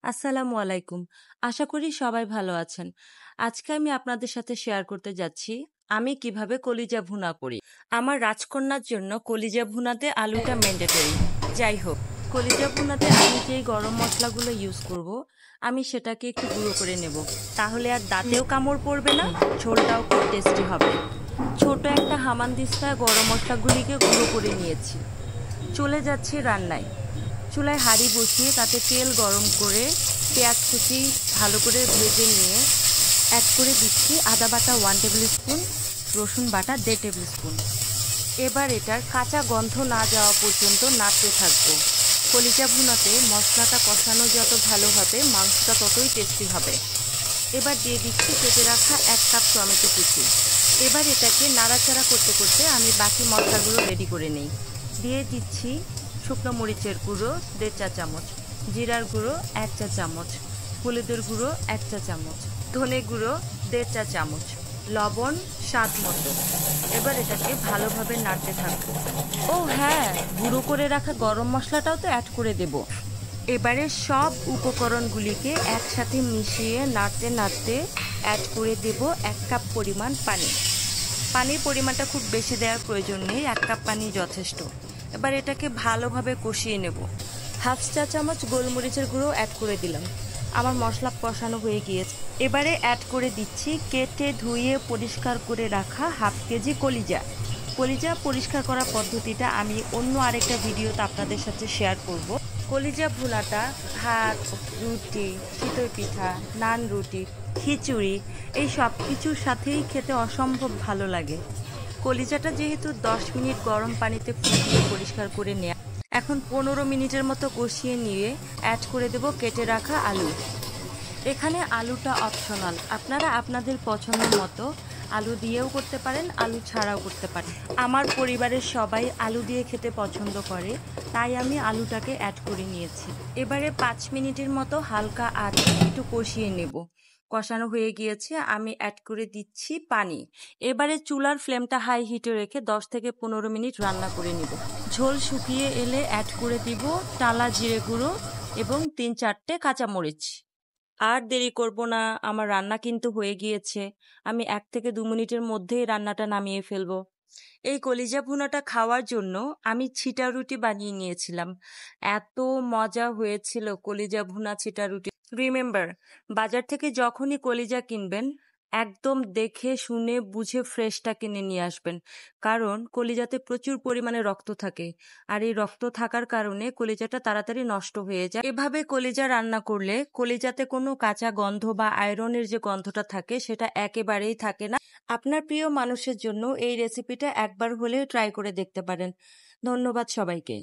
আসসালামু আলাইকুম। আশা করি সবাই ভালো আছেন। আজকে আমি আপনাদের সাথে শেয়ার করতে যাচ্ছি আমি কিভাবে কলিজা ভুনা করি। আমার রাজকন্যার জন্য কলিজা ভুনাতে আলুটা ম্যান্ডেটরি। যাই হোক, কলিজা ভুনাতে আমি যেই গরম মশলাগুলো ইউজ করব, আমি সেটাকে একটু গুঁড়ো করে নেব। তাহলে আর দাঁতেও কামড় পড়বে না, ঝোলটাও খুব টেস্টি হবে। ছোট একটা হামানদিস্তায় গরম মশলাগুলিকে গুঁড়ো করে নিয়েছি। চলে যাচ্ছি রান্নায়। চুলায় হাঁড়ি বসিয়ে তাতে তেল গরম করে পেঁয়াজ কুচি ভালো করে ভেজে নিয়ে অ্যাড করে দিচ্ছি আদা বাটা 1 টেবিল স্পুন, রসুন বাটা 1.5 টেবিল স্পুন। এবার এটার কাঁচা গন্ধ না যাওয়া পর্যন্ত নাড়তে থাকবো। কলিজা ভুনাতে মশলাটা কষানো যত ভালো হবে, মাংসটা ততই টেস্টি হবে। এবার দিয়ে দিচ্ছি কেটে রাখা 1 কাপ টমেটো কুচি। এবার এটাকে নাড়াচাড়া করতে করতে আমি বাকি মশলাগুলো রেডি করে নিই। দিয়ে দিচ্ছি শুকনো মরিচের গুঁড়ো 1.5 চা চামচ, জিরার গুঁড়ো 1 চা চামচ, হলুদের গুঁড়ো 1 চা চামচ, ধনে গুঁড়ো 1.5 চা চামচ, লবণ স্বাদ মতো। এবার এটাকে ভালোভাবে নাড়তে থাকবো। ও হ্যাঁ, গুঁড়ো করে রাখা গরম মশলাটাও তো অ্যাড করে দেব। এবারে সব উপকরণগুলিকে একসাথে মিশিয়ে নাড়তে নাড়তে অ্যাড করে দেব 1 কাপ পরিমাণ পানি। পানির পরিমাণটা খুব বেশি দেওয়ার প্রয়োজন নেই, 1 কাপ পানি যথেষ্ট। এবার এটাকে ভালোভাবে কষিয়ে নেব। 1/2 চা চামচ গোলমরিচের গুঁড়ো অ্যাড করে দিলাম। আমার মশলা কষানো হয়ে গিয়েছে। এবারে অ্যাড করে দিচ্ছি কেটে ধুয়ে পরিষ্কার করে রাখা 1/2 কেজি কলিজা। কলিজা পরিষ্কার করার পদ্ধতিটা আমি অন্য আরেকটা ভিডিওতে আপনাদের সাথে শেয়ার করব। কলিজা ভুনাটা ভাত, রুটি, চিতই পিঠা, নান রুটি, খিচুড়ি এই সব কিছুর সাথেই খেতে অসম্ভব ভালো লাগে। কলিজাটা যেহেতু 10 মিনিট গরম পানিতে ফুটিয়ে পরিষ্কার করে নেয়া, এখন 15 মিনিটের মতো কষিয়ে নিয়ে অ্যাড করে দেব কেটে রাখা আলু। এখানে আলুটা অপশনাল, আপনারা আপনাদের পছন্দ মতো আলু দিয়েও করতে পারেন, আলু ছাড়াও করতে পারেন। আমার পরিবারের সবাই আলু দিয়ে খেতে পছন্দ করে, তাই আমি আলুটাকে অ্যাড করে নিয়েছি। এবারে 5 মিনিটের মতো হালকা আঁচে একটু কষিয়ে নেব। কষানো হয়ে গিয়েছে, আমি অ্যাড করে দিচ্ছি পানি। এবারে চুলার ফ্লেমটা হাই হিটে রেখে 10 থেকে 15 মিনিট রান্না করে নিব। ঝোল শুকিয়ে এলে অ্যাড করে দিব টালা জিরে গুঁড়ো এবং 3-4টে কাঁচামরিচ। আর দেরি করব না, আমার রান্না কিন্তু হয়ে গিয়েছে। আমি 1 থেকে 2 মিনিটের মধ্যেই রান্নাটা নামিয়ে ফেলবো। এই কলিজা ভুনাটা খাওয়ার জন্য আমি ছিটা রুটি বানিয়ে নিয়েছিলাম। এত মজা হয়েছিল কলিজা ভুনা ছিটা রুটি। রিমেম্বার, বাজার থেকে যখনই কলিজা কিনবেন, একদম দেখে শুনে বুঝে ফ্রেশটা কিনে নিয়ে আসবেন। কারণ কলিজাতে প্রচুর পরিমাণে রক্ত থাকে, আর এই রক্ত থাকার কারণে কলিজাটা তাড়াতাড়ি নষ্ট হয়ে যায়। এভাবে কলিজা রান্না করলে কলিজাতে কোনো কাঁচা গন্ধ বা আয়রনের যে গন্ধটা থাকে সেটা একেবারেই থাকে না। আপনার প্রিয় মানুষের জন্য এই রেসিপিটা একবার হলেও ট্রাই করে দেখতে পারেন। ধন্যবাদ সবাইকে।